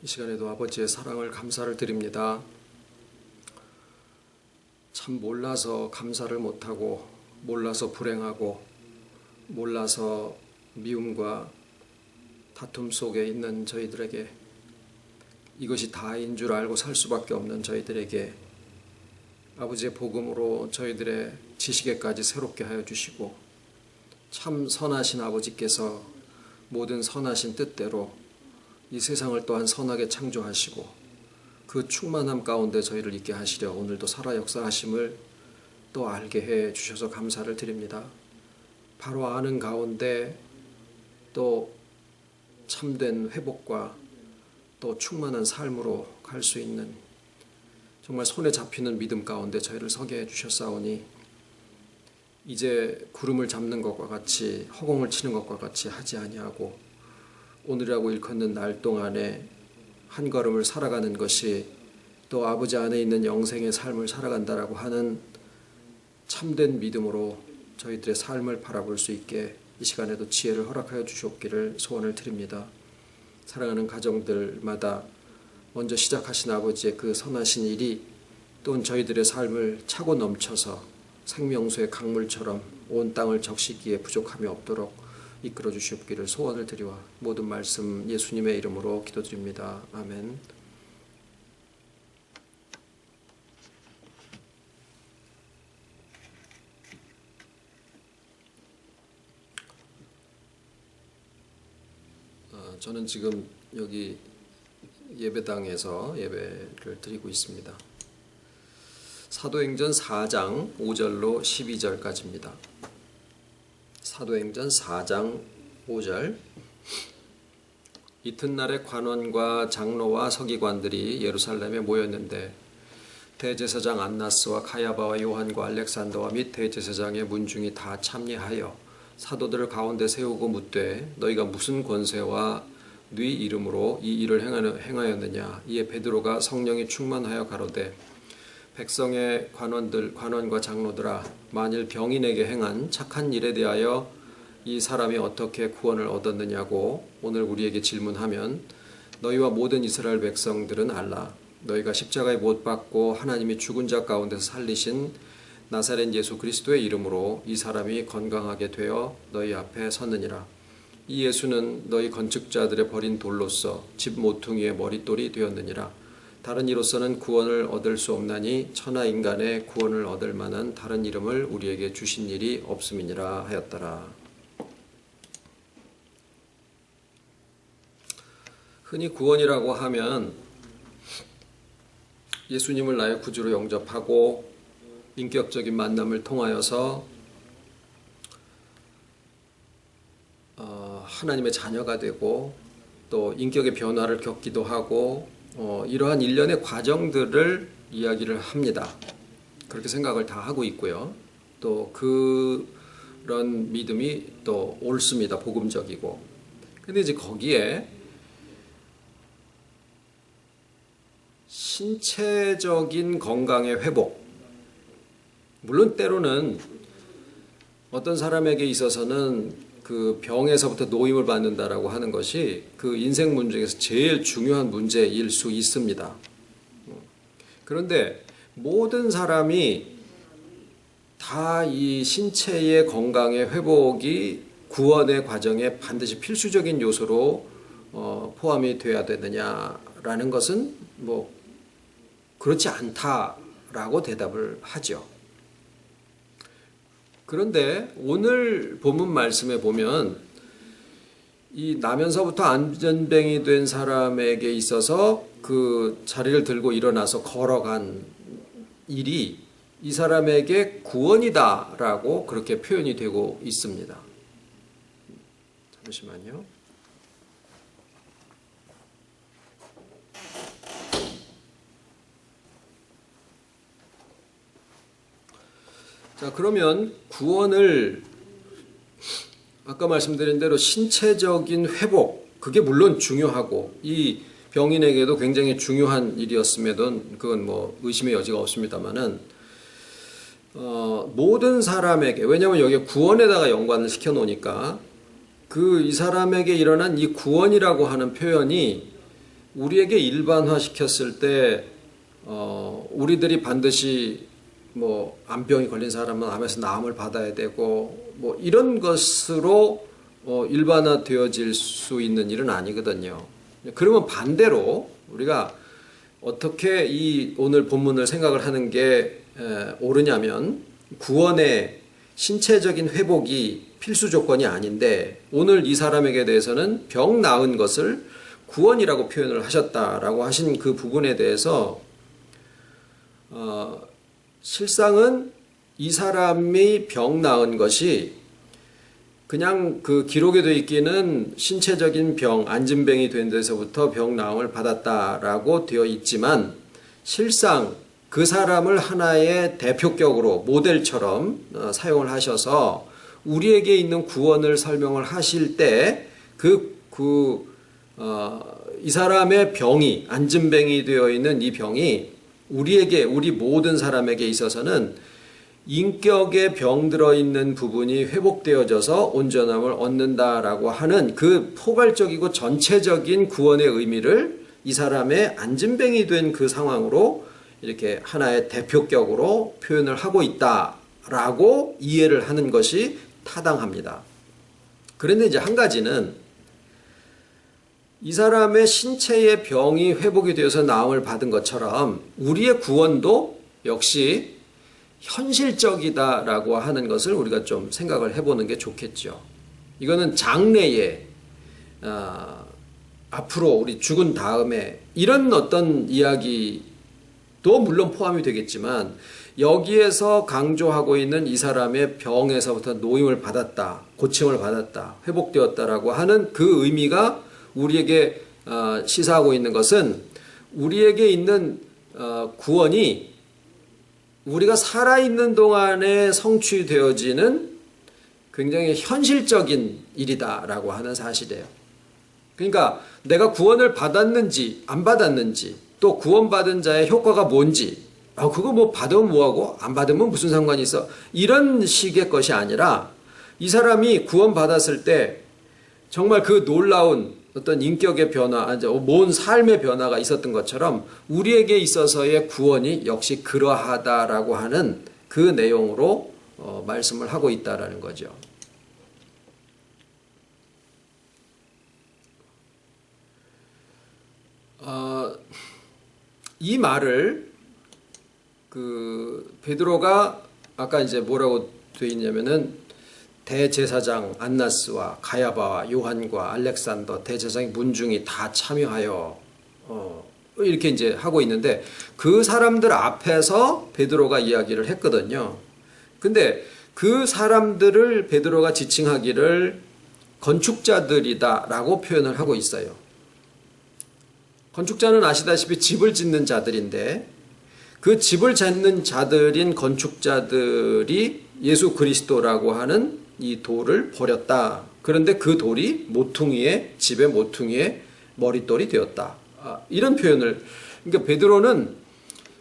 이 시간에도 아버지의 사랑을 감사를 드립니다. 참 몰라서 감사를 못하고, 몰라서 불행하고, 몰라서 미움과 다툼 속에 있는 저희들에게, 이것이 다인 줄 알고 살 수밖에 없는 저희들에게 아버지의 복음으로 저희들의 지식에까지 새롭게 하여 주시고, 참 선하신 아버지께서 모든 선하신 뜻대로 이 세상을 또한 선하게 창조하시고 그 충만함 가운데 저희를 있게 하시려 오늘도 살아 역사하심을 또 알게 해 주셔서 감사를 드립니다. 바로 아는 가운데 또 참된 회복과 또 충만한 삶으로 갈 수 있는 정말 손에 잡히는 믿음 가운데 저희를 서게 해 주셨사오니 이제 구름을 잡는 것과 같이 허공을 치는 것과 같이 하지 아니하고 오늘이라고 일컫는 날 동안에 한 걸음을 살아가는 것이 또 아버지 안에 있는 영생의 삶을 살아간다라고 하는 참된 믿음으로 저희들의 삶을 바라볼 수 있게 이 시간에도 지혜를 허락하여 주시옵기를 소원을 드립니다. 사랑하는 가정들마다 먼저 시작하신 아버지의 그 선하신 일이 또한 저희들의 삶을 차고 넘쳐서 생명수의 강물처럼 온 땅을 적시기에 부족함이 없도록 이끌어 주시옵기를 소원을 드리와 모든 말씀 예수님의 이름으로 기도드립니다. 아멘. 저는 지금 여기 예배당에서 예배를 드리고 있습니다. 사도행전 4장 5절로 12절까지입니다. 사도행전 4장 5절. 이튿날에 관원과 장로와 서기관들이 예루살렘에 모였는데 대제사장 안나스와 가야바와 요한과 알렉산더와 및 대제사장의 문중이 다 참여하여 사도들을 가운데 세우고 묻되 너희가 무슨 권세와 네 이름으로 이 일을 행하였느냐. 이에 베드로가 성령이 충만하여 가로되 백성의 관원과 장로들아, 만일 병인에게 행한 착한 일에 대하여 이 사람이 어떻게 구원을 얻었느냐고 오늘 우리에게 질문하면 너희와 모든 이스라엘 백성들은 알라. 너희가 십자가에 못 박고 하나님이 죽은 자 가운데서 살리신 나사렛 예수 그리스도의 이름으로 이 사람이 건강하게 되어 너희 앞에 섰느니라. 이 예수는 너희 건축자들의 버린 돌로서 집 모퉁이의 머릿돌이 되었느니라. 다른 이로서는 구원을 얻을 수 없나니 천하 인간의 구원을 얻을 만한 다른 이름을 우리에게 주신 일이 없음이니라 하였더라. 흔히 구원이라고 하면 예수님을 나의 구주로 영접하고 인격적인 만남을 통하여서 하나님의 자녀가 되고 또 인격의 변화를 겪기도 하고 이러한 일련의 과정들을 이야기를 합니다. 그렇게 생각을 다 하고 있고요. 또 그런 믿음이 또 옳습니다. 복음적이고. 근데 이제 거기에 신체적인 건강의 회복, 물론 때로는 어떤 사람에게 있어서는 그 병에서부터 노임을 받는다라고 하는 것이 그 인생 문제에서 제일 중요한 문제일 수 있습니다. 그런데 모든 사람이 다 이 신체의 건강의 회복이 구원의 과정에 반드시 필수적인 요소로 포함이 돼야 되느냐라는 것은 뭐 그렇지 않다라고 대답을 하죠. 그런데 오늘 본문 말씀에 보면 이 나면서부터 안전뱅이 된 사람에게 있어서 그 자리를 들고 일어나서 걸어간 일이 이 사람에게 구원이다라고 그렇게 표현이 되고 있습니다. 잠시만요. 자, 그러면 구원을 아까 말씀드린 대로 신체적인 회복, 그게 물론 중요하고 이 병인에게도 굉장히 중요한 일이었음에도 그건 뭐 의심의 여지가 없습니다만은 모든 사람에게, 왜냐하면 여기에 구원에다가 연관을 시켜 놓으니까 이 사람에게 일어난 이 구원이라고 하는 표현이 우리에게 일반화시켰을 때 우리들이 반드시 뭐 암병이 걸린 사람은 암에서 나음을 받아야 되고 뭐 이런 것으로 일반화되어질 수 있는 일은 아니거든요. 그러면 반대로 우리가 어떻게 이 오늘 본문을 생각을 하는 게 옳으냐면 구원의 신체적인 회복이 필수 조건이 아닌데 오늘 이 사람에게 대해서는 병 나은 것을 구원이라고 표현을 하셨다라고 하신 그 부분에 대해서 실상은 이 사람이 병 나은 것이 그냥 그 기록에 되어 있기는 신체적인 병, 안진병이 된 데서부터 병 나음을 받았다라고 되어 있지만 실상 그 사람을 하나의 대표격으로 모델처럼 사용을 하셔서 우리에게 있는 구원을 설명을 하실 때 이 사람의 병이 안진병이 되어 있는 이 병이 우리 모든 사람에게 있어서는 인격에 병 들어있는 부분이 회복되어져서 온전함을 얻는다라고 하는 그 포괄적이고 전체적인 구원의 의미를 이 사람의 안진병이 된 그 상황으로 이렇게 하나의 대표격으로 표현을 하고 있다라고 이해를 하는 것이 타당합니다. 그런데 이제 한 가지는 이 사람의 신체의 병이 회복이 되어서 나음을 받은 것처럼 우리의 구원도 역시 현실적이다라고 하는 것을 우리가 좀 생각을 해보는 게 좋겠죠. 이거는 장래에 앞으로 우리 죽은 다음에 이런 어떤 이야기도 물론 포함이 되겠지만 여기에서 강조하고 있는 이 사람의 병에서부터 노임을 받았다, 고침을 받았다, 회복되었다라고 하는 그 의미가 우리에게 시사하고 있는 것은 우리에게 있는 구원이 우리가 살아있는 동안에 성취되어지는 굉장히 현실적인 일이다라고 하는 사실이에요. 그러니까 내가 구원을 받았는지 안 받았는지 또 구원받은 자의 효과가 뭔지 그거 뭐 받으면 뭐하고 안 받으면 무슨 상관이 있어 이런 식의 것이 아니라 이 사람이 구원받았을 때 정말 그 놀라운 어떤 인격의 변화, 모든 삶의 변화가 있었던 것처럼 우리에게 있어서의 구원이 역시 그러하다라고 하는 그 내용으로 말씀을 하고 있다라는 거죠. 이 말을 베드로가 아까 이제 뭐라고 되어 있냐면은 대제사장 안나스와 가야바와 요한과 알렉산더 대제사장의 문중이 다 참여하여 이렇게 이제 하고 있는데 그 사람들 앞에서 베드로가 이야기를 했거든요. 근데 그 사람들을 베드로가 지칭하기를 건축자들이다라고 표현을 하고 있어요. 건축자는 아시다시피 집을 짓는 자들인데 그 집을 짓는 자들인 건축자들이 예수 그리스도라고 하는 이 돌을 버렸다. 그런데 그 돌이 집의 모퉁이의 머릿돌이 되었다. 이런 표현을, 그러니까 베드로는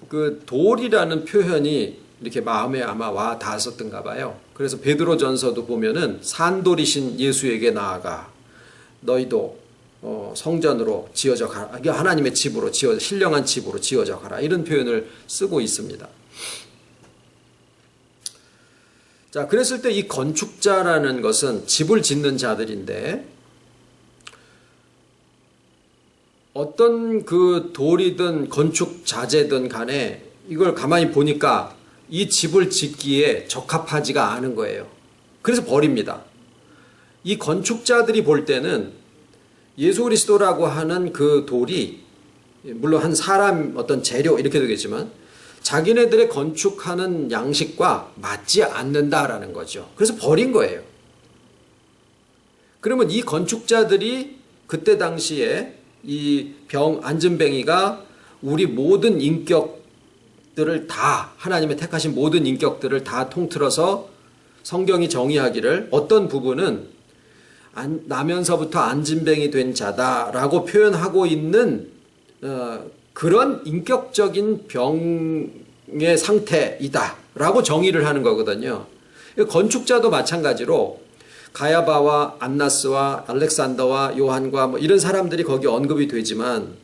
그 돌이라는 표현이 이렇게 마음에 아마 와 닿았었던가 봐요. 그래서 베드로전서도 보면은 산돌이신 예수에게 나아가 너희도 성전으로 지어져 가라. 하나님의 집으로 신령한 집으로 지어져 가라. 이런 표현을 쓰고 있습니다. 자, 그랬을 때 이 건축자라는 것은 집을 짓는 자들인데 어떤 그 돌이든 건축 자재든 간에 이걸 가만히 보니까 이 집을 짓기에 적합하지가 않은 거예요. 그래서 버립니다. 이 건축자들이 볼 때는 예수 그리스도라고 하는 그 돌이 물론 한 사람 어떤 재료 이렇게 되겠지만 자기네들의 건축하는 양식과 맞지 않는다라는 거죠. 그래서 버린 거예요. 그러면 이 건축자들이 그때 당시에 이 안진뱅이가 우리 모든 인격들을 다 하나님의 택하신 모든 인격들을 다 통틀어서 성경이 정의하기를 어떤 부분은 나면서부터 안진뱅이 된 자다라고 표현하고 있는 그런 인격적인 병의 상태이다라고 정의를 하는 거거든요. 건축자도 마찬가지로 가야바와 안나스와 알렉산더와 요한과 뭐 이런 사람들이 거기 언급이 되지만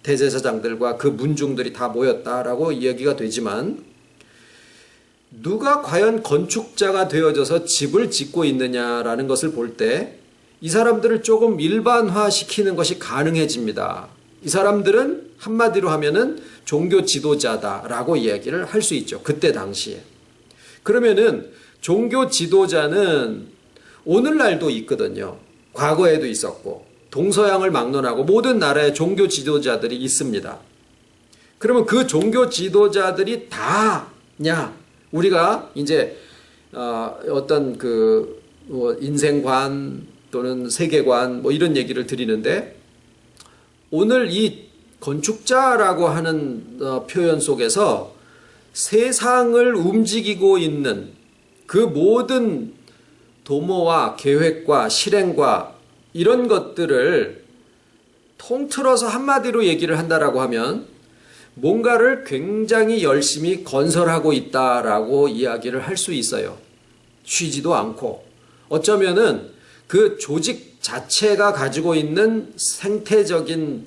대제사장들과 그 문중들이 다 모였다라고 이야기가 되지만 누가 과연 건축자가 되어져서 집을 짓고 있느냐라는 것을 볼 때 이 사람들을 조금 일반화시키는 것이 가능해집니다. 이 사람들은 한마디로 하면은 종교 지도자다라고 이야기를 할 수 있죠. 그때 당시에. 그러면은 종교 지도자는 오늘날도 있거든요. 과거에도 있었고 동서양을 막론하고 모든 나라의 종교 지도자들이 있습니다. 그러면 그 종교 지도자들이 다냐? 우리가 이제 어떤 그 인생관 또는 세계관 뭐 이런 얘기를 드리는데 오늘 이 건축자라고 하는 표현 속에서 세상을 움직이고 있는 그 모든 도모와 계획과 실행과 이런 것들을 통틀어서 한마디로 얘기를 한다라고 하면 뭔가를 굉장히 열심히 건설하고 있다라고 이야기를 할 수 있어요. 쉬지도 않고 어쩌면은 그 조직 자체가 가지고 있는 생태적인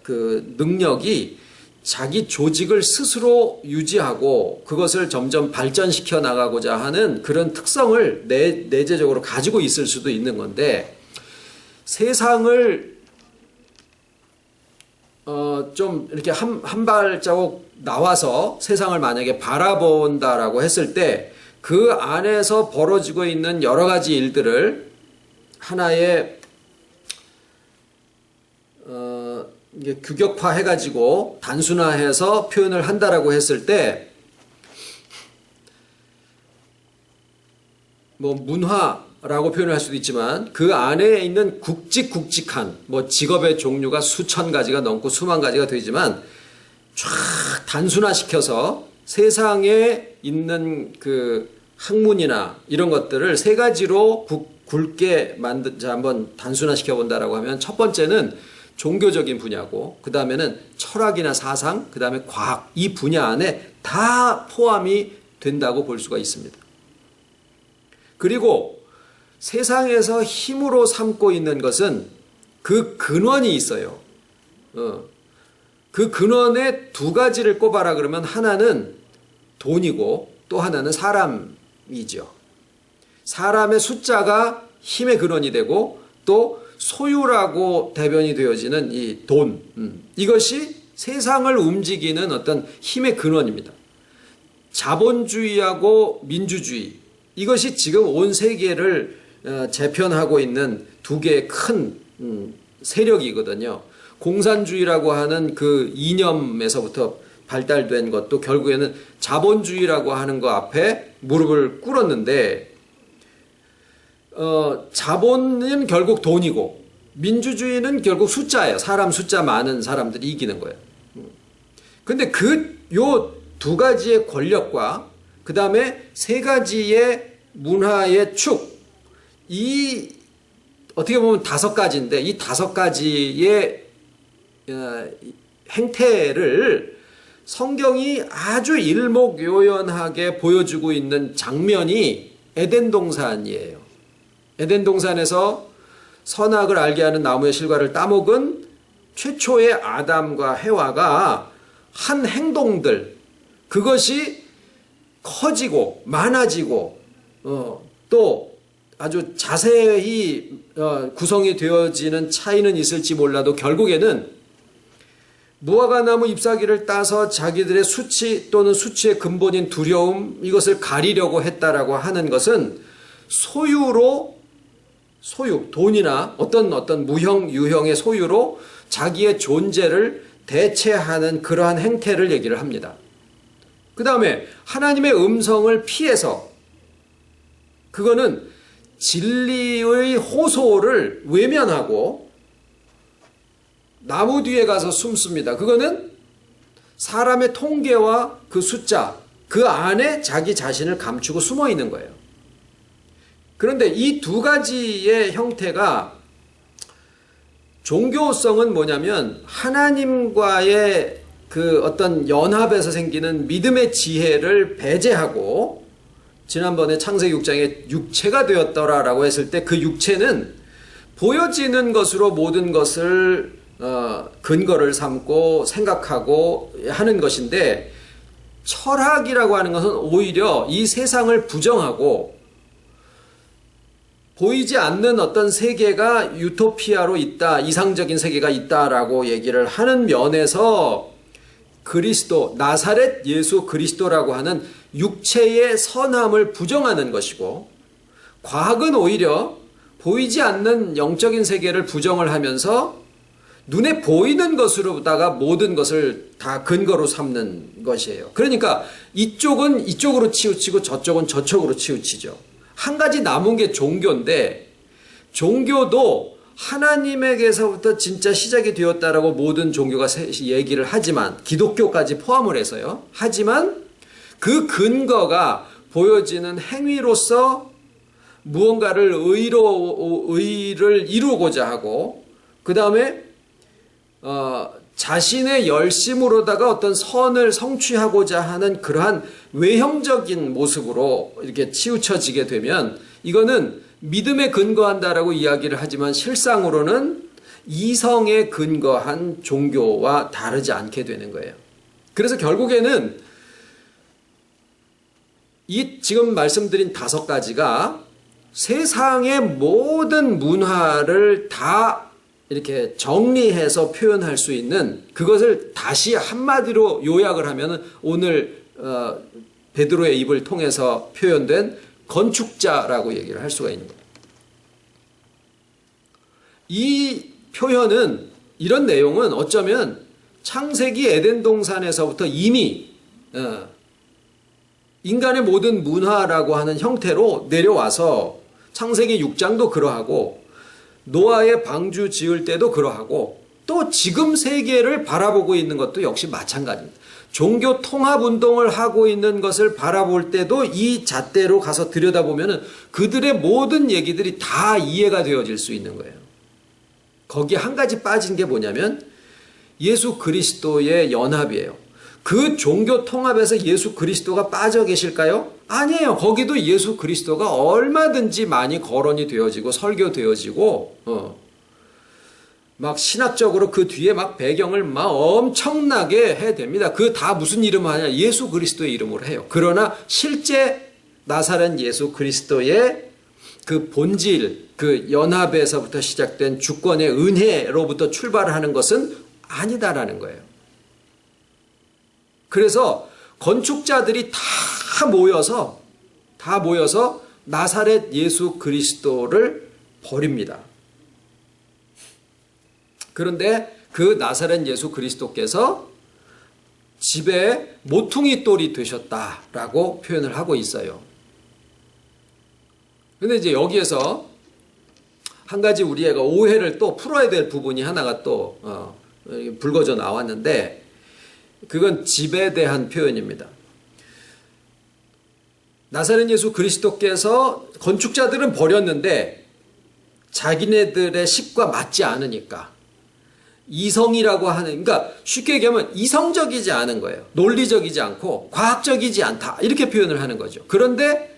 그 능력이 자기 조직을 스스로 유지하고 그것을 점점 발전시켜 나가고자 하는 그런 특성을 내재적으로 가지고 있을 수도 있는 건데 세상을 좀 이렇게 한 발자국 나와서 세상을 만약에 바라본다라고 했을 때 그 안에서 벌어지고 있는 여러 가지 일들을 하나의 이게 규격화해가지고 단순화해서 표현을 한다라고 했을 때 뭐 문화라고 표현을 할 수도 있지만 그 안에 있는 굵직굵직한 뭐 직업의 종류가 수천 가지가 넘고 수만 가지가 되지만 쫙 단순화시켜서 세상에 있는 그 학문이나 이런 것들을 세 가지로 굵게 한번 단순화시켜 본다라고 하면 첫 번째는 종교적인 분야고 그 다음에는 철학이나 사상, 그 다음에 과학 이 분야 안에 다 포함이 된다고 볼 수가 있습니다. 그리고 세상에서 힘으로 삼고 있는 것은 그 근원이 있어요. 그 근원에 두 가지를 꼽아라 그러면 하나는 돈이고 또 하나는 사람이죠. 사람의 숫자가 힘의 근원이 되고 또 소유라고 대변이 되어지는 이 돈, 이것이 세상을 움직이는 어떤 힘의 근원입니다. 자본주의하고 민주주의, 이것이 지금 온 세계를 재편하고 있는 두 개의 큰 세력이거든요. 공산주의라고 하는 그 이념에서부터 발달된 것도 결국에는 자본주의라고 하는 거 앞에 무릎을 꿇었는데 자본은 결국 돈이고 민주주의는 결국 숫자예요. 사람 숫자 많은 사람들이 이기는 거예요. 근데 요 두 가지의 권력과 그 다음에 세 가지의 문화의 축, 이 어떻게 보면 다섯 가지인데 이 다섯 가지의 행태를 성경이 아주 일목요연하게 보여주고 있는 장면이 에덴 동산이에요. 에덴 동산에서 선악을 알게 하는 나무의 실과를 따먹은 최초의 아담과 해와가 한 행동들, 그것이 커지고 많아지고 또 아주 자세히 구성이 되어지는 차이는 있을지 몰라도 결국에는 무화과 나무 잎사귀를 따서 자기들의 수치 또는 수치의 근본인 두려움, 이것을 가리려고 했다라고 하는 것은 소유, 돈이나 어떤 무형, 유형의 소유로 자기의 존재를 대체하는 그러한 행태를 얘기를 합니다. 그 다음에 하나님의 음성을 피해서 그거는 진리의 호소를 외면하고 나무 뒤에 가서 숨습니다. 그거는 사람의 통계와 그 숫자, 그 안에 자기 자신을 감추고 숨어 있는 거예요. 그런데 이 두 가지의 형태가 종교성은 뭐냐면 하나님과의 그 어떤 연합에서 생기는 믿음의 지혜를 배제하고 지난번에 창세기 6장에 육체가 되었더라라고 했을 때 그 육체는 보여지는 것으로 모든 것을 근거를 삼고 생각하고 하는 것인데, 철학이라고 하는 것은 오히려 이 세상을 부정하고 보이지 않는 어떤 세계가 유토피아로 있다, 이상적인 세계가 있다라고 얘기를 하는 면에서 그리스도, 나사렛 예수 그리스도라고 하는 육체의 선함을 부정하는 것이고, 과학은 오히려 보이지 않는 영적인 세계를 부정을 하면서 눈에 보이는 것으로다가 모든 것을 다 근거로 삼는 것이에요. 그러니까 이쪽은 이쪽으로 치우치고 저쪽은 저쪽으로 치우치죠. 한 가지 남은 게 종교인데, 종교도 하나님에게서부터 진짜 시작이 되었다라고 모든 종교가 얘기를 하지만, 기독교까지 포함을 해서요. 하지만 그 근거가 보여지는 행위로서 무언가를 의를 이루고자 하고, 그 다음에 자신의 열심으로다가 어떤 선을 성취하고자 하는 그러한 외형적인 모습으로 이렇게 치우쳐지게 되면, 이거는 믿음에 근거한다라고 이야기를 하지만 실상으로는 이성에 근거한 종교와 다르지 않게 되는 거예요. 그래서 결국에는 이 지금 말씀드린 5가지가 세상의 모든 문화를 다 이렇게 정리해서 표현할 수 있는, 그것을 다시 한마디로 요약을 하면 오늘 베드로의 입을 통해서 표현된 건축자라고 얘기를 할 수가 있는 거예요. 이 표현은, 이런 내용은 어쩌면 창세기 에덴 동산에서부터 이미 인간의 모든 문화라고 하는 형태로 내려와서, 창세기 6장도 그러하고 노아의 방주 지을 때도 그러하고 또 지금 세계를 바라보고 있는 것도 역시 마찬가지입니다. 종교 통합 운동을 하고 있는 것을 바라볼 때도 이 잣대로 가서 들여다보면 그들의 모든 얘기들이 다 이해가 되어질 수 있는 거예요. 거기에 한 가지 빠진 게 뭐냐면 예수 그리스도의 연합이에요. 그 종교 통합에서 예수 그리스도가 빠져 계실까요? 아니에요. 거기도 예수 그리스도가 얼마든지 많이 거론이 되어지고 설교되어지고 막 신학적으로 그 뒤에 막 배경을 막 엄청나게 해댑니다. 그 다 무슨 이름 하냐? 예수 그리스도의 이름으로 해요. 그러나 실제 나사렛 예수 그리스도의 그 본질, 그 연합에서부터 시작된 주권의 은혜로부터 출발하는 것은 아니다라는 거예요. 그래서 건축자들이 다 모여서 나사렛 예수 그리스도를 버립니다. 그런데 그 나사렛 예수 그리스도께서 집에 모퉁이 돌이 되셨다라고 표현을 하고 있어요. 근데 이제 여기에서 한 가지 우리가 오해를 또 풀어야 될 부분이 하나가 또 불거져 나왔는데, 그건 집에 대한 표현입니다. 나사렛 예수 그리스도께서 건축자들은 버렸는데 자기네들의 식과 맞지 않으니까, 이성이라고 하는, 그러니까 쉽게 얘기하면 이성적이지 않은 거예요. 논리적이지 않고 과학적이지 않다, 이렇게 표현을 하는 거죠. 그런데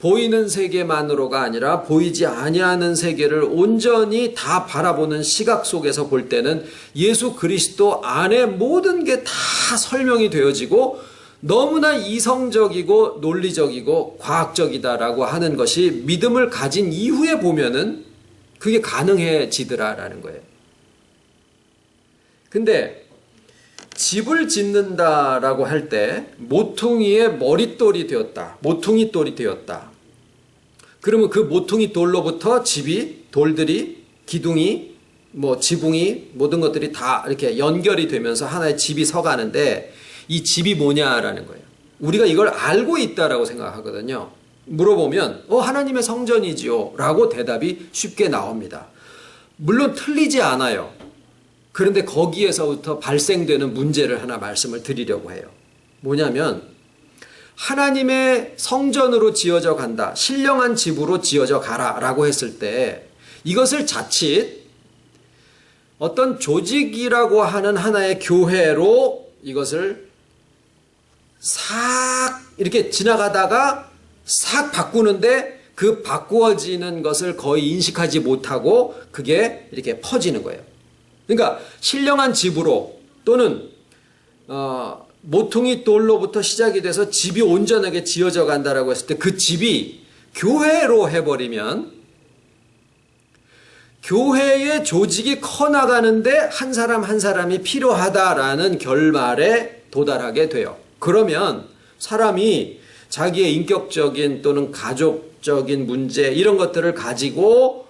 보이는 세계만으로가 아니라 보이지 아니하는 세계를 온전히 다 바라보는 시각 속에서 볼 때는 예수 그리스도 안에 모든 게 다 설명이 되어지고 너무나 이성적이고 논리적이고 과학적이다라고 하는 것이 믿음을 가진 이후에 보면은 그게 가능해지더라라는 거예요. 근데 집을 짓는다라고 할 때 모퉁이의 머릿돌이 되었다, 모퉁이 돌이 되었다. 그러면 그 모퉁이 돌로부터 집이, 돌들이, 기둥이, 뭐 지붕이, 모든 것들이 다 이렇게 연결이 되면서 하나의 집이 서가는데, 이 집이 뭐냐라는 거예요. 우리가 이걸 알고 있다라고 생각하거든요. 물어보면 하나님의 성전이지요 라고 대답이 쉽게 나옵니다. 물론 틀리지 않아요. 그런데 거기에서부터 발생되는 문제를 하나 말씀을 드리려고 해요. 뭐냐면 하나님의 성전으로 지어져 간다, 신령한 집으로 지어져 가라 라고 했을 때, 이것을 자칫 어떤 조직이라고 하는 하나의 교회로 이것을 싹 이렇게 지나가다가 싹 바꾸는데, 그 바꾸어지는 것을 거의 인식하지 못하고 그게 이렇게 퍼지는 거예요. 그러니까 신령한 집으로 또는 모퉁이 돌로부터 시작이 돼서 집이 온전하게 지어져 간다라고 했을 때 그 집이 교회로 해버리면 교회의 조직이 커나가는데 한 사람 한 사람이 필요하다라는 결말에 도달하게 돼요. 그러면 사람이 자기의 인격적인 또는 가족적인 문제 이런 것들을 가지고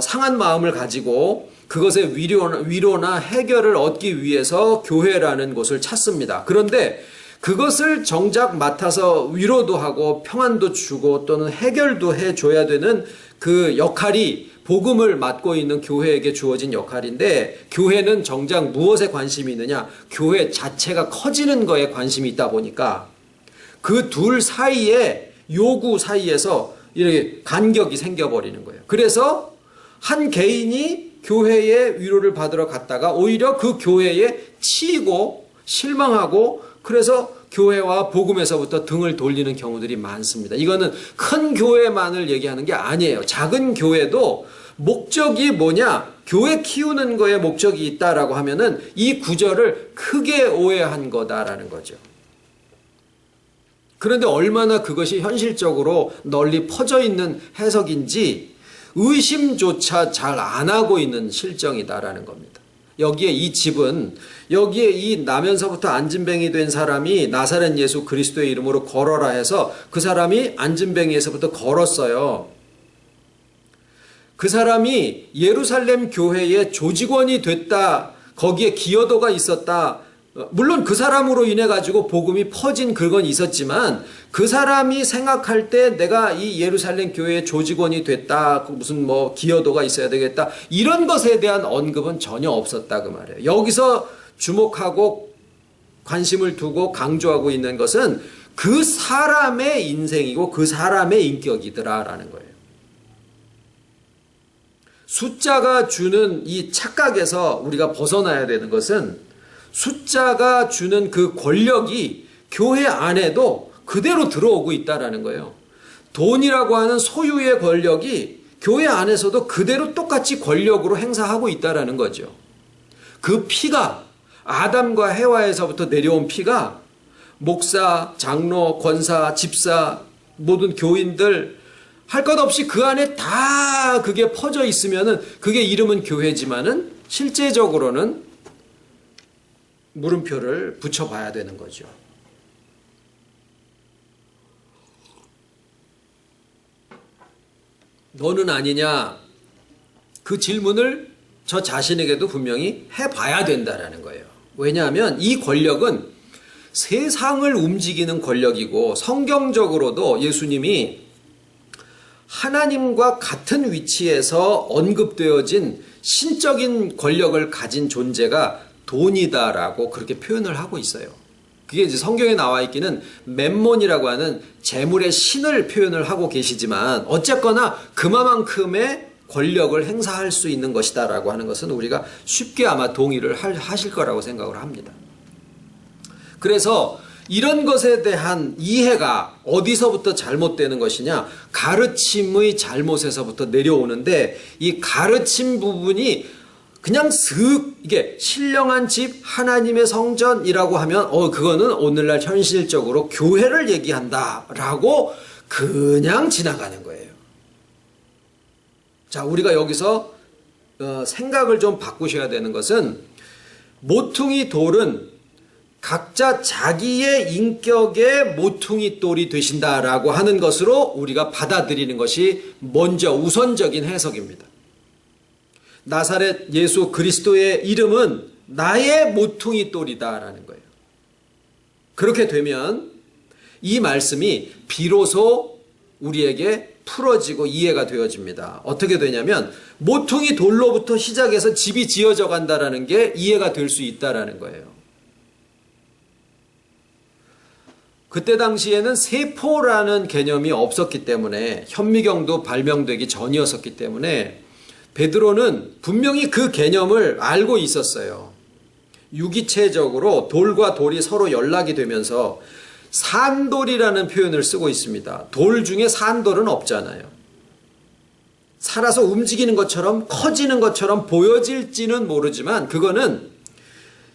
상한 마음을 가지고 그것의 위로나 해결을 얻기 위해서 교회라는 곳을 찾습니다. 그런데 그것을 정작 맡아서 위로도 하고 평안도 주고 또는 해결도 해줘야 되는 그 역할이 복음을 맡고 있는 교회에게 주어진 역할인데 교회는 정작 무엇에 관심이 있느냐? 교회 자체가 커지는 거에 관심이 있다 보니까 그 둘 사이에 요구 사이에서 이렇게 간격이 생겨버리는 거예요. 그래서 한 개인이 교회의 위로를 받으러 갔다가 오히려 그 교회에 치이고 실망하고 그래서 교회와 복음에서부터 등을 돌리는 경우들이 많습니다. 이거는 큰 교회만을 얘기하는 게 아니에요. 작은 교회도 목적이 뭐냐? 교회 키우는 거에 목적이 있다라고 하면은 이 구절을 크게 오해한 거다라는 거죠. 그런데 얼마나 그것이 현실적으로 널리 퍼져 있는 해석인지 의심조차 잘 안 하고 있는 실정이다라는 겁니다. 여기에 이 집은 여기에 이 나면서부터 안진뱅이 된 사람이 나사렛 예수 그리스도의 이름으로 걸어라 해서 그 사람이 안진뱅이에서부터 걸었어요. 그 사람이 예루살렘 교회의 조직원이 됐다. 거기에 기여도가 있었다. 물론 그 사람으로 인해 가지고 복음이 퍼진 그건 있었지만 그 사람이 생각할 때 내가 이 예루살렘 교회의 조직원이 됐다. 무슨 뭐 기여도가 있어야 되겠다. 이런 것에 대한 언급은 전혀 없었다 그 말이에요. 여기서 주목하고 관심을 두고 강조하고 있는 것은 그 사람의 인생이고 그 사람의 인격이더라라는 거예요. 숫자가 주는 이 착각에서 우리가 벗어나야 되는 것은 숫자가 주는 그 권력이 교회 안에도 그대로 들어오고 있다라는 거예요. 돈이라고 하는 소유의 권력이 교회 안에서도 그대로 똑같이 권력으로 행사하고 있다라는 거죠. 그 피가 아담과 해와에서부터 내려온 피가 목사, 장로, 권사, 집사, 모든 교인들 할 것 없이 그 안에 다 그게 퍼져 있으면은 그게 이름은 교회지만은 실제적으로는 물음표를 붙여봐야 되는 거죠. 너는 아니냐? 그 질문을 저 자신에게도 분명히 해봐야 된다라는 거예요. 왜냐하면 이 권력은 세상을 움직이는 권력이고 성경적으로도 예수님이 하나님과 같은 위치에서 언급되어진 신적인 권력을 가진 존재가 돈이다라고 그렇게 표현을 하고 있어요. 그게 이제 성경에 나와 있기는 맴몬이라고 하는 재물의 신을 표현을 하고 계시지만 어쨌거나 그만큼의 권력을 행사할 수 있는 것이다라고 하는 것은 우리가 쉽게 아마 동의를 하실 거라고 생각을 합니다. 그래서 이런 것에 대한 이해가 어디서부터 잘못되는 것이냐? 가르침의 잘못에서부터 내려오는데 이 가르침 부분이 그냥 슥 이게 신령한 집 하나님의 성전이라고 하면 그거는 오늘날 현실적으로 교회를 얘기한다라고 그냥 지나가는 거예요. 자, 우리가 여기서 생각을 좀 바꾸셔야 되는 것은 모퉁이 돌은 각자 자기의 인격의 모퉁이 돌이 되신다라고 하는 것으로 우리가 받아들이는 것이 먼저 우선적인 해석입니다. 나사렛 예수 그리스도의 이름은 나의 모퉁이 돌이다라는 거예요. 그렇게 되면 이 말씀이 비로소 우리에게 풀어지고 이해가 되어집니다. 어떻게 되냐면 모퉁이 돌로부터 시작해서 집이 지어져 간다라는 게 이해가 될 수 있다라는 거예요. 그때 당시에는 세포라는 개념이 없었기 때문에 현미경도 발명되기 전이었었기 때문에 베드로는 분명히 그 개념을 알고 있었어요. 유기체적으로 돌과 돌이 서로 연락이 되면서 산돌이라는 표현을 쓰고 있습니다. 돌 중에 산돌은 없잖아요. 살아서 움직이는 것처럼 커지는 것처럼 보여질지는 모르지만 그거는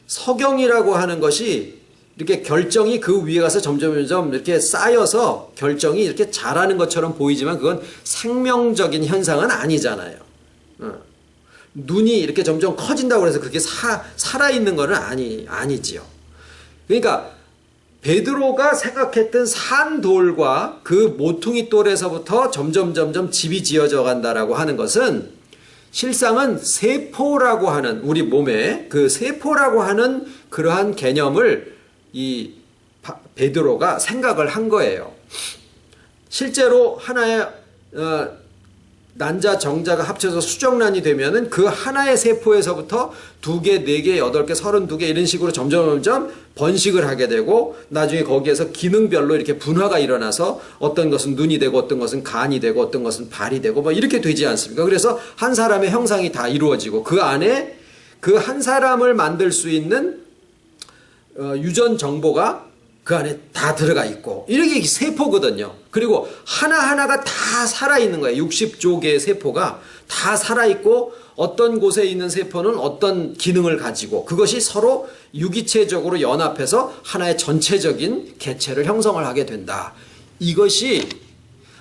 석영이라고 하는 것이 이렇게 결정이 그 위에 가서 점점 이렇게 쌓여서 결정이 이렇게 자라는 것처럼 보이지만 그건 생명적인 현상은 아니잖아요. 눈이 이렇게 점점 커진다고 해서 그렇게 살아있는 것은 아니지요. 그러니까 베드로가 생각했던 산돌과 그 모퉁이 돌에서부터 점점 집이 지어져 간다라고 하는 것은 실상은 세포라고 하는 우리 몸에 그 세포라고 하는 그러한 개념을 이 베드로가 생각을 한 거예요. 실제로 하나의 난자 정자가 합쳐서 수정란이 되면은 그 하나의 세포에서부터 2개, 4개, 8개, 32개 이런 식으로 점점 번식을 하게 되고 나중에 거기에서 기능별로 이렇게 분화가 일어나서 어떤 것은 눈이 되고 어떤 것은 간이 되고 어떤 것은 발이 되고 뭐 이렇게 되지 않습니까? 그래서 한 사람의 형상이 다 이루어지고 그 안에 그 한 사람을 만들 수 있는 유전 정보가 그 안에 다 들어가 있고 이렇게 세포거든요. 그리고 하나하나가 다 살아있는 거예요. 60조 개의 세포가 다 살아있고 어떤 곳에 있는 세포는 어떤 기능을 가지고 그것이 서로 유기체적으로 연합해서 하나의 전체적인 개체를 형성을 하게 된다. 이것이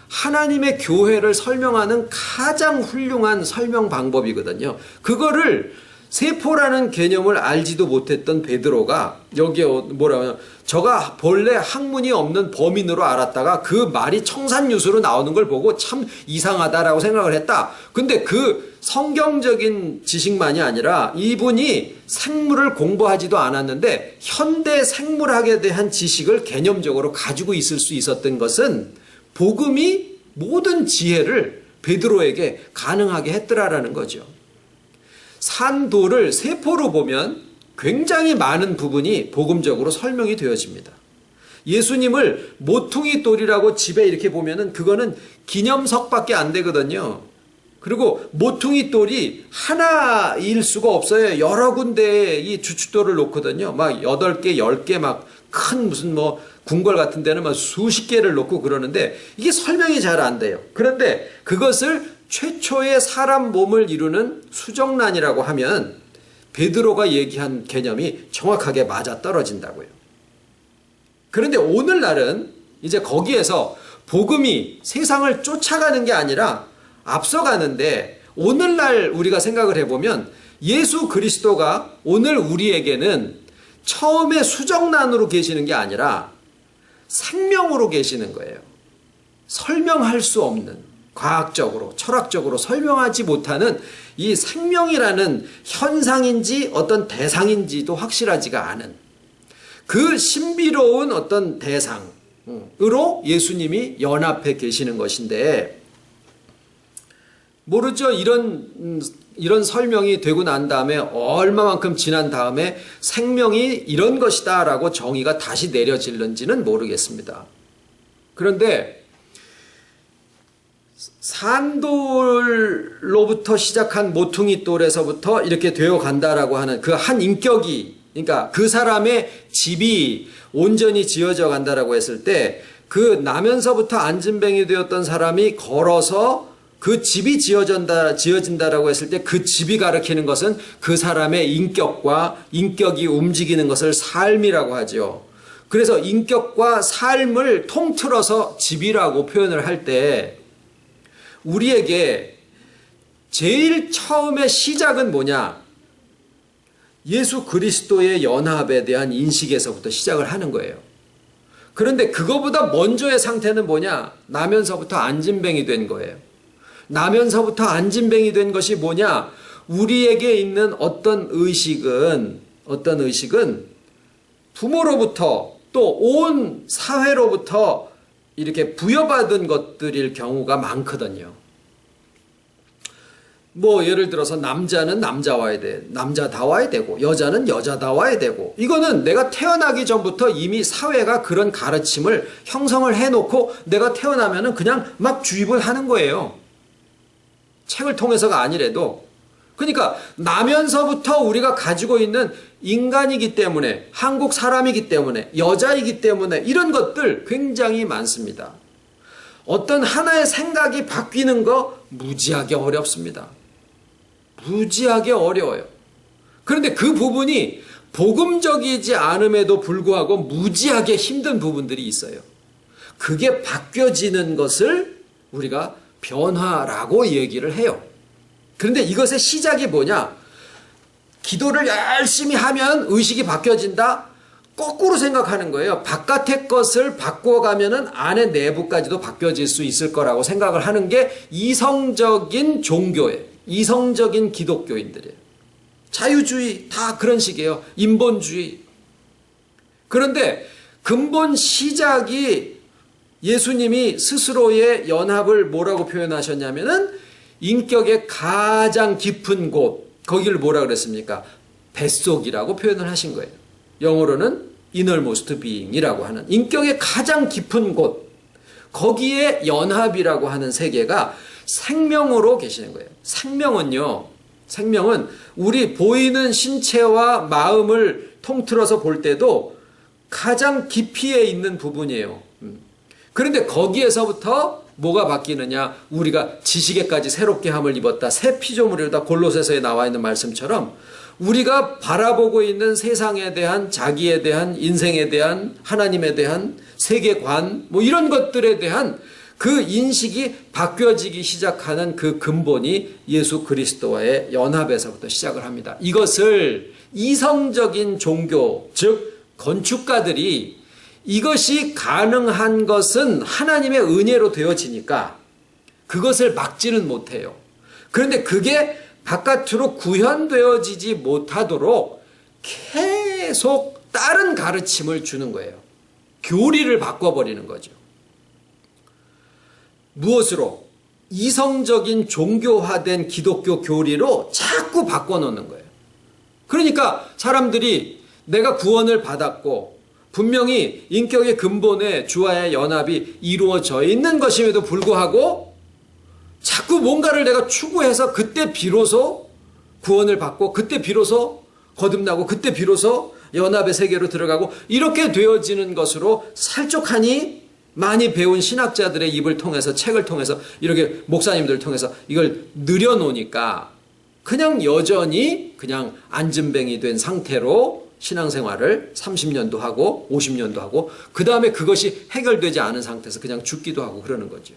하나님의 교회를 설명하는 가장 훌륭한 설명 방법이거든요. 그거를 세포라는 개념을 알지도 못했던 베드로가 여기에 뭐라고 하냐, 저가 본래 학문이 없는 범인으로 알았다가 그 말이 청산유수로 나오는 걸 보고 참 이상하다라고 생각을 했다. 근데 그 성경적인 지식만이 아니라 이분이 생물을 공부하지도 않았는데 현대 생물학에 대한 지식을 개념적으로 가지고 있을 수 있었던 것은 복음이 모든 지혜를 베드로에게 가능하게 했더라라는 거죠. 산돌을 세포로 보면 굉장히 많은 부분이 복음적으로 설명이 되어집니다. 예수님을 모퉁이 돌이라고 집에 이렇게 보면은 그거는 기념석밖에 안 되거든요. 그리고 모퉁이 돌이 하나일 수가 없어요. 여러 군데에 이 주춧돌을 놓거든요. 막 8개, 10개 막 큰 무슨 뭐 궁궐 같은 데는 막 수십 개를 놓고 그러는데 이게 설명이 잘 안 돼요. 그런데 그것을 최초의 사람 몸을 이루는 수정란이라고 하면 베드로가 얘기한 개념이 정확하게 맞아떨어진다고요. 그런데 오늘날은 이제 거기에서 복음이 세상을 쫓아가는 게 아니라 앞서가는데 오늘날 우리가 생각을 해보면 예수 그리스도가 오늘 우리에게는 처음에 수정란으로 계시는 게 아니라 생명으로 계시는 거예요. 설명할 수 없는 과학적으로 철학적으로 설명하지 못하는 이 생명이라는 현상인지 어떤 대상인지도 확실하지가 않은 그 신비로운 어떤 대상으로 예수님이 연합해 계시는 것인데 모르죠. 이런 설명이 되고 난 다음에 얼마만큼 지난 다음에 생명이 이런 것이다 라고 정의가 다시 내려질는지는 모르겠습니다. 그런데 산돌로부터 시작한 모퉁이 돌에서부터 이렇게 되어 간다라고 하는 그 한 인격이, 그러니까 그 사람의 집이 온전히 지어져 간다라고 했을 때 그 나면서부터 안진뱅이 되었던 사람이 걸어서 그 집이 지어진다라고 했을 때 그 집이 가리키는 것은 그 사람의 인격과 인격이 움직이는 것을 삶이라고 하죠. 그래서 인격과 삶을 통틀어서 집이라고 표현을 할 때 우리에게 제일 처음의 시작은 뭐냐? 예수 그리스도의 연합에 대한 인식에서부터 시작을 하는 거예요. 그런데 그거보다 먼저의 상태는 뭐냐? 나면서부터 안진뱅이 된 거예요. 나면서부터 안진뱅이 된 것이 뭐냐? 우리에게 있는 어떤 의식은 부모로부터 또 온 사회로부터 이렇게 부여받은 것들일 경우가 많거든요. 뭐 예를 들어서 남자는 남자다워야 되고 여자는 여자다워야 되고 이거는 내가 태어나기 전부터 이미 사회가 그런 가르침을 형성을 해놓고 내가 태어나면은 그냥 막 주입을 하는 거예요. 책을 통해서가 아니래도. 그러니까 나면서부터 우리가 가지고 있는 인간이기 때문에 한국 사람이기 때문에 여자이기 때문에 이런 것들 굉장히 많습니다. 어떤 하나의 생각이 바뀌는 거 무지하게 어렵습니다. 무지하게 어려워요. 그런데 그 부분이 복음적이지 않음에도 불구하고 무지하게 힘든 부분들이 있어요. 그게 바뀌어지는 것을 우리가 변화라고 얘기를 해요. 그런데 이것의 시작이 뭐냐? 기도를 열심히 하면 의식이 바뀌어진다? 거꾸로 생각하는 거예요. 바깥의 것을 바꿔가면은 안의 내부까지도 바뀌어질 수 있을 거라고 생각을 하는 게 이성적인 종교예요. 이성적인 기독교인들이에요. 자유주의 다 그런 식이에요. 인본주의. 그런데 근본 시작이 예수님이 스스로의 연합을 뭐라고 표현하셨냐면은 인격의 가장 깊은 곳, 거기를 뭐라 그랬습니까? 뱃속이라고 표현을 하신 거예요. 영어로는 innermost being이라고 하는 인격의 가장 깊은 곳, 거기에 연합이라고 하는 세계가 생명으로 계시는 거예요. 생명은 우리 보이는 신체와 마음을 통틀어서 볼 때도 가장 깊이에 있는 부분이에요. 그런데 거기에서부터 뭐가 바뀌느냐? 우리가 지식에까지 새롭게 함을 입었다. 새 피조물이다. 골로새서에 나와 있는 말씀처럼 우리가 바라보고 있는 세상에 대한, 자기에 대한, 인생에 대한, 하나님에 대한 세계관, 뭐 이런 것들에 대한 그 인식이 바뀌어지기 시작하는 그 근본이 예수 그리스도와의 연합에서부터 시작을 합니다. 이것을 이성적인 종교, 즉 건축가들이 이것이 가능한 것은 하나님의 은혜로 되어지니까 그것을 막지는 못해요. 그런데 그게 바깥으로 구현되어지지 못하도록 계속 다른 가르침을 주는 거예요. 교리를 바꿔버리는 거죠. 무엇으로? 이성적인 종교화된 기독교 교리로 자꾸 바꿔놓는 거예요. 그러니까 사람들이 내가 구원을 받았고 분명히 인격의 근본에 주와의 연합이 이루어져 있는 것임에도 불구하고 자꾸 뭔가를 내가 추구해서 그때 비로소 구원을 받고 그때 비로소 거듭나고 그때 비로소 연합의 세계로 들어가고 이렇게 되어지는 것으로 살짝하니 많이 배운 신학자들의 입을 통해서 책을 통해서 이렇게 목사님들을 통해서 이걸 늘여놓으니까 그냥 여전히 그냥 안진뱅이 된 상태로 신앙생활을 30년도 하고 50년도 하고 그 다음에 그것이 해결되지 않은 상태에서 그냥 죽기도 하고 그러는 거죠.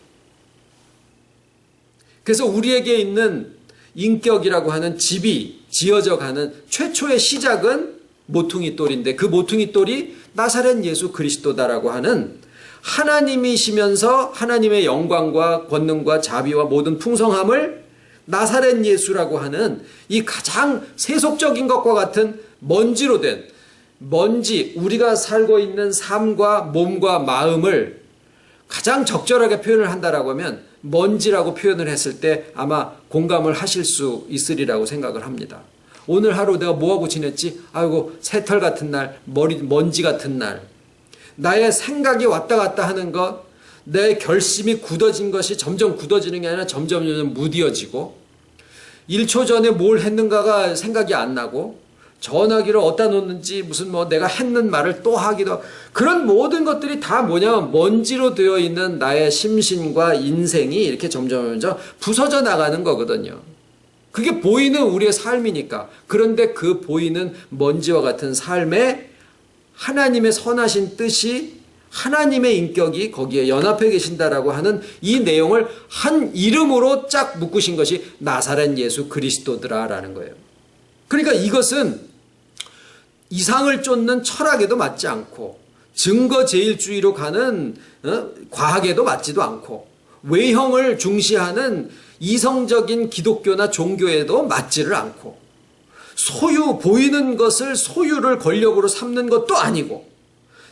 그래서 우리에게 있는 인격이라고 하는 집이 지어져 가는 최초의 시작은 모퉁이 돌인데 그 모퉁이 돌이 나사렛 예수 그리스도다라고 하는 하나님이시면서 하나님의 영광과 권능과 자비와 모든 풍성함을 나사렛 예수라고 하는 이 가장 세속적인 것과 같은 먼지로 된 먼지, 우리가 살고 있는 삶과 몸과 마음을 가장 적절하게 표현을 한다라고 하면 먼지라고 표현을 했을 때 아마 공감을 하실 수 있으리라고 생각을 합니다. 오늘 하루 내가 뭐하고 지냈지? 아이고 새털 같은 날, 먼지 같은 날. 나의 생각이 왔다 갔다 하는 것, 내 결심이 굳어진 것이 점점 굳어지는 게 아니라 점점 무뎌지고 1초 전에 뭘 했는가가 생각이 안 나고 전화기를 어디다 놓는지 무슨 내가 했는 말을 또 하기도 하고 그런 모든 것들이 다 뭐냐면 먼지로 되어 있는 나의 심신과 인생이 이렇게 점점 부서져 나가는 거거든요. 그게 보이는 우리의 삶이니까. 그런데 그 보이는 먼지와 같은 삶에 하나님의 선하신 뜻이 하나님의 인격이 거기에 연합해 계신다라고 하는 이 내용을 한 이름으로 쫙 묶으신 것이 나사렛 예수 그리스도더라라는 거예요. 그러니까 이것은 이상을 쫓는 철학에도 맞지 않고 증거제일주의로 가는 과학에도 맞지도 않고 외형을 중시하는 이성적인 기독교나 종교에도 맞지를 않고 보이는 것을 소유를 권력으로 삼는 것도 아니고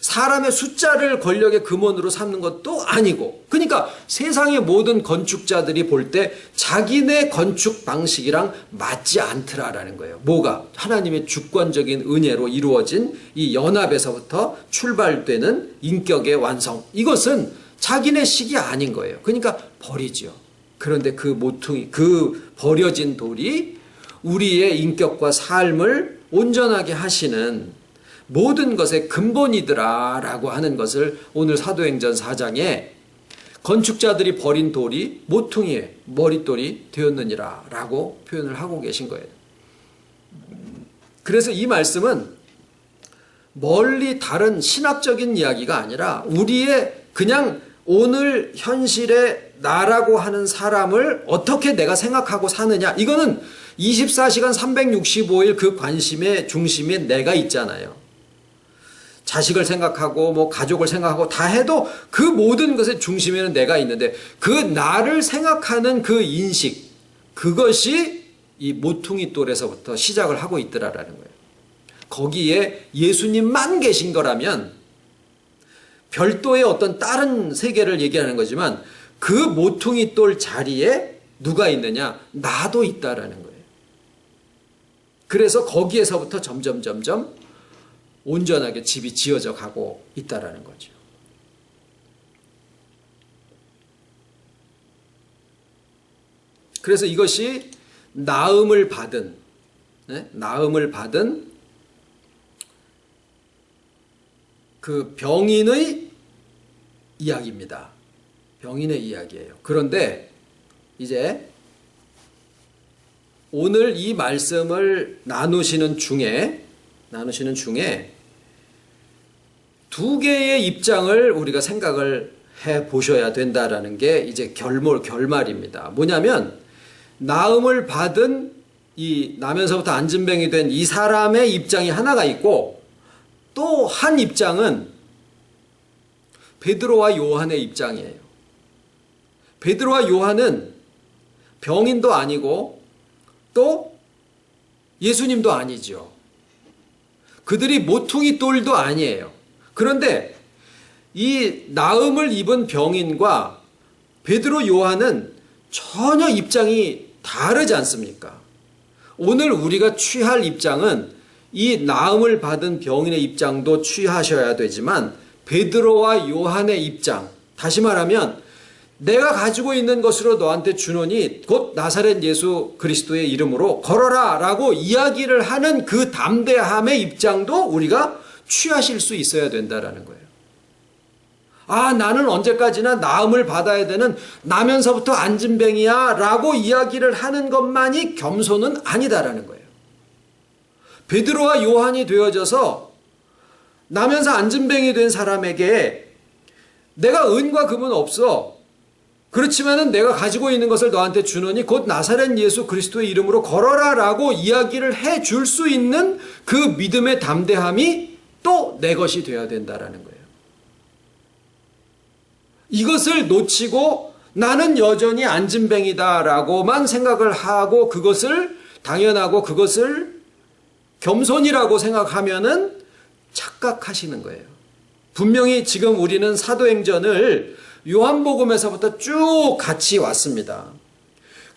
사람의 숫자를 권력의 근원으로 삼는 것도 아니고 그러니까 세상의 모든 건축자들이 볼 때 자기네 건축 방식이랑 맞지 않더라라는 거예요. 뭐가? 하나님의 주권적인 은혜로 이루어진 이 연합에서부터 출발되는 인격의 완성. 이것은 자기네 식이 아닌 거예요. 그러니까 버리죠. 그런데 그 모퉁이, 그 버려진 돌이 우리의 인격과 삶을 온전하게 하시는 모든 것의 근본이더라 라고 하는 것을 오늘 사도행전 4장에 건축자들이 버린 돌이 모퉁이의 머릿돌이 되었느니라 라고 표현을 하고 계신 거예요. 그래서 이 말씀은 멀리 다른 신학적인 이야기가 아니라 우리의 그냥 오늘 현실의 나라고 하는 사람을 어떻게 내가 생각하고 사느냐, 이거는 24시간 365일 그 관심의 중심에 내가 있잖아요. 자식을 생각하고 뭐 가족을 생각하고 다 해도 그 모든 것의 중심에는 내가 있는데 그 나를 생각하는 그 인식, 그것이 이 모퉁이 돌에서부터 시작을 하고 있더라라는 거예요. 거기에 예수님만 계신 거라면 별도의 어떤 다른 세계를 얘기하는 거지만 그 모퉁이 돌 자리에 누가 있느냐? 나도 있다라는 거예요. 그래서 거기에서부터 점점 온전하게 집이 지어져 가고 있다라는 거죠. 그래서 이것이 나음을 받은 그 병인의 이야기입니다. 병인의 이야기예요. 그런데 이제 오늘 이 말씀을 나누시는 중에 두 개의 입장을 우리가 생각을 해 보셔야 된다라는 게 이제 결말입니다. 뭐냐면 나음을 받은 이 나면서부터 안진뱅이 된 이 사람의 입장이 하나가 있고 또 한 입장은 베드로와 요한의 입장이에요. 베드로와 요한은 병인도 아니고 또 예수님도 아니죠. 그들이 모퉁이 돌도 아니에요. 그런데 이 나음을 입은 병인과 베드로 요한은 전혀 입장이 다르지 않습니까? 오늘 우리가 취할 입장은 이 나음을 받은 병인의 입장도 취하셔야 되지만 베드로와 요한의 입장, 다시 말하면 내가 가지고 있는 것으로 너한테 주노니 곧 나사렛 예수 그리스도의 이름으로 걸어라 라고 이야기를 하는 그 담대함의 입장도 우리가 취하실 수 있어야 된다라는 거예요. 아, 나는 언제까지나 나음을 받아야 되는 나면서부터 안진뱅이야 라고 이야기를 하는 것만이 겸손은 아니다라는 거예요. 베드로와 요한이 되어져서 나면서 안진뱅이 된 사람에게 내가 은과 금은 없어. 그렇지만은 내가 가지고 있는 것을 너한테 주노니 곧 나사렛 예수 그리스도의 이름으로 걸어라 라고 이야기를 해 줄 수 있는 그 믿음의 담대함이 또 내 것이 되어야 된다라는 거예요. 이것을 놓치고 나는 여전히 안진뱅이다라고만 생각을 하고 그것을 당연하고 그것을 겸손이라고 생각하면은 착각하시는 거예요. 분명히 지금 우리는 사도행전을 요한복음에서부터 쭉 같이 왔습니다.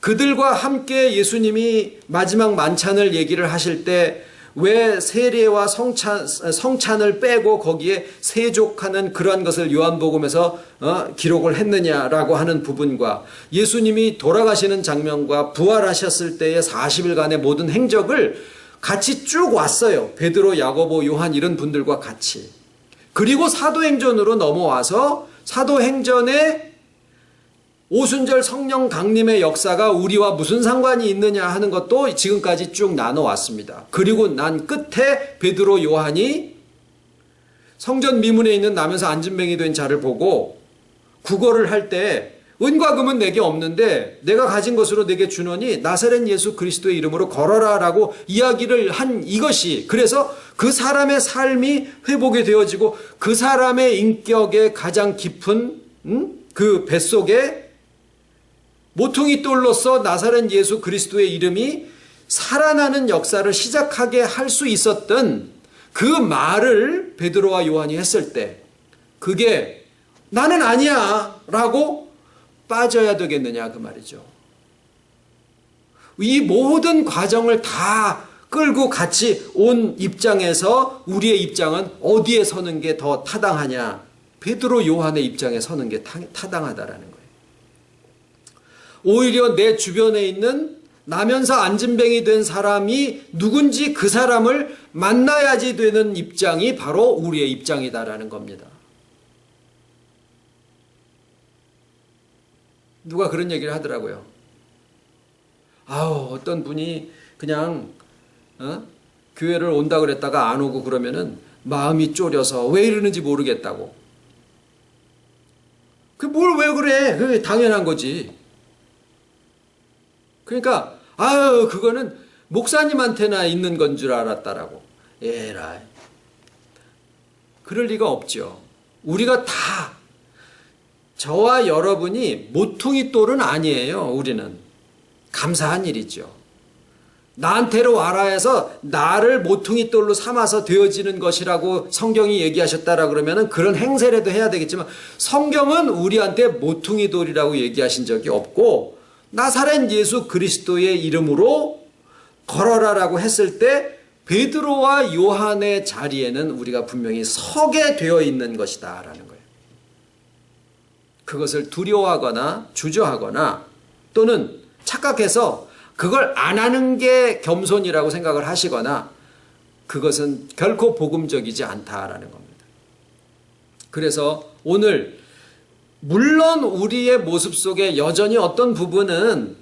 그들과 함께 예수님이 마지막 만찬을 얘기를 하실 때 왜 세례와 성찬을 빼고 거기에 세족하는 그러한 것을 요한복음에서 기록을 했느냐라고 하는 부분과 예수님이 돌아가시는 장면과 부활하셨을 때의 40일간의 모든 행적을 같이 쭉 왔어요. 베드로, 야고보, 요한 이런 분들과 같이. 그리고 사도행전으로 넘어와서 사도행전의 오순절 성령 강림의 역사가 우리와 무슨 상관이 있느냐 하는 것도 지금까지 쭉 나눠왔습니다. 그리고 난 끝에 베드로, 요한이 성전 미문에 있는 나면서 안진뱅이 된 자를 보고 구걸을 할 때 은과 금은 내게 없는데 내가 가진 것으로 내게 주노니 나사렛 예수 그리스도의 이름으로 걸어라 라고 이야기를 한 이것이, 그래서 그 사람의 삶이 회복이 되어지고 그 사람의 인격의 가장 깊은 그 뱃속에 모퉁이 돌로서 나사렛 예수 그리스도의 이름이 살아나는 역사를 시작하게 할 수 있었던 그 말을 베드로와 요한이 했을 때 그게 나는 아니야 라고 빠져야 되겠느냐 그 말이죠. 이 모든 과정을 다 끌고 같이 온 입장에서 우리의 입장은 어디에 서는 게 더 타당하냐? 베드로, 요한의 입장에 서는 게 타당하다라는 거예요. 오히려 내 주변에 있는 나면서 안진뱅이 된 사람이 누군지 그 사람을 만나야지 되는 입장이 바로 우리의 입장이다라는 겁니다. 누가 그런 얘기를 하더라고요. 어떤 분이 그냥 교회를 온다 그랬다가 안 오고 그러면은 마음이 쫄여서 왜 이러는지 모르겠다고. 왜 그래? 그게 당연한 거지. 그러니까 그거는 목사님한테나 있는 건 줄 알았다라고. 에라이. 그럴 리가 없죠. 우리가 다 저와 여러분이 모퉁이 돌은 아니에요. 우리는 감사한 일이죠. 나한테로 와라 해서 나를 모퉁이 돌로 삼아서 되어지는 것이라고 성경이 얘기하셨다라 그러면은 그런 행세라도 해야 되겠지만 성경은 우리한테 모퉁이 돌이라고 얘기하신 적이 없고 나사렛 예수 그리스도의 이름으로 걸어라라고 했을 때 베드로와 요한의 자리에는 우리가 분명히 서게 되어 있는 것이다 라는 거예요. 그것을 두려워하거나 주저하거나 또는 착각해서 그걸 안 하는 게 겸손이라고 생각을 하시거나 그것은 결코 복음적이지 않다라는 겁니다. 그래서 오늘 물론 우리의 모습 속에 여전히 어떤 부분은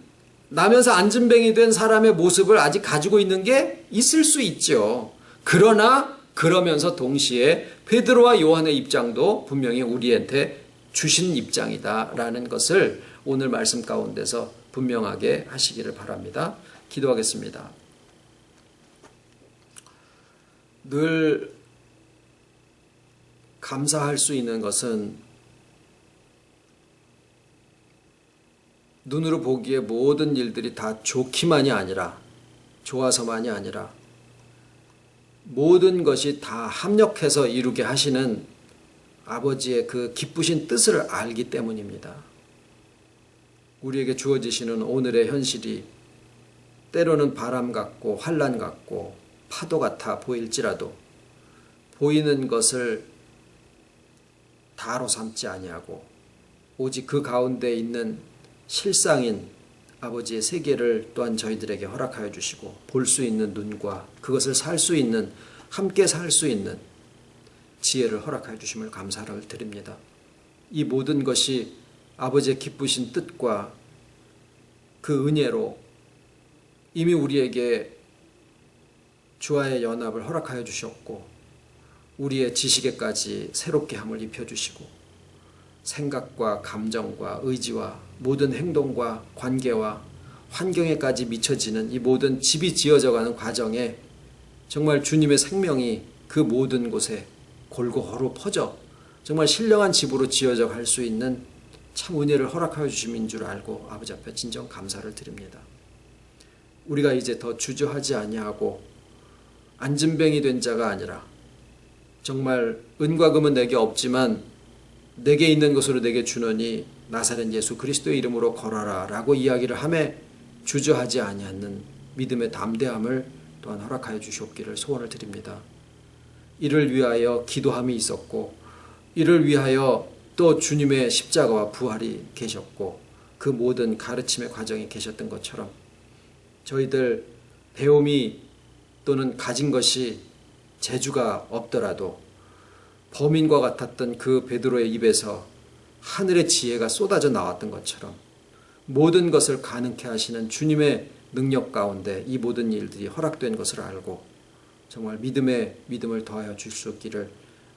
나면서 안진뱅이 된 사람의 모습을 아직 가지고 있는 게 있을 수 있죠. 그러나 그러면서 동시에 베드로와 요한의 입장도 분명히 우리한테 주신 입장이다라는 것을 오늘 말씀 가운데서 분명하게 하시기를 바랍니다. 기도하겠습니다. 늘 감사할 수 있는 것은 눈으로 보기에 모든 일들이 다 좋기만이 아니라 좋아서만이 아니라 모든 것이 다 합력해서 이루게 하시는 아버지의 그 기쁘신 뜻을 알기 때문입니다. 우리에게 주어지시는 오늘의 현실이 때로는 바람 같고 환난 같고 파도 같아 보일지라도 보이는 것을 다로 삼지 아니하고 오직 그 가운데 있는 실상인 아버지의 세계를 또한 저희들에게 허락하여 주시고 볼 수 있는 눈과 그것을 살 수 있는 함께 살 수 있는 지혜를 허락하여 주심을 감사를 드립니다. 이 모든 것이 아버지의 기쁘신 뜻과 그 은혜로 이미 우리에게 주와의 연합을 허락하여 주셨고 우리의 지식에까지 새롭게 함을 입혀주시고 생각과 감정과 의지와 모든 행동과 관계와 환경에까지 미쳐지는 이 모든 집이 지어져가는 과정에 정말 주님의 생명이 그 모든 곳에 골고루 퍼져 정말 신령한 집으로 지어져 갈 수 있는 참 은혜를 허락하여 주심인 줄 알고 아버지 앞에 진정 감사를 드립니다. 우리가 이제 더 주저하지 아니하고 안진뱅이 된 자가 아니라 정말 은과 금은 내게 없지만 내게 있는 것으로 내게 주노니 나사렛 예수 그리스도의 이름으로 걸어라 라고 이야기를 하며 주저하지 아니하는 믿음의 담대함을 또한 허락하여 주시옵기를 소원을 드립니다. 이를 위하여 기도함이 있었고 이를 위하여 또 주님의 십자가와 부활이 계셨고 그 모든 가르침의 과정이 계셨던 것처럼 저희들 배움이 또는 가진 것이 재주가 없더라도 범인과 같았던 그 베드로의 입에서 하늘의 지혜가 쏟아져 나왔던 것처럼 모든 것을 가능케 하시는 주님의 능력 가운데 이 모든 일들이 허락된 것을 알고 정말 믿음을 더하여 줄 수 있기를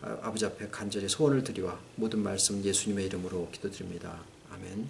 아버지 앞에 간절히 소원을 드리와 모든 말씀 예수님의 이름으로 기도드립니다. 아멘.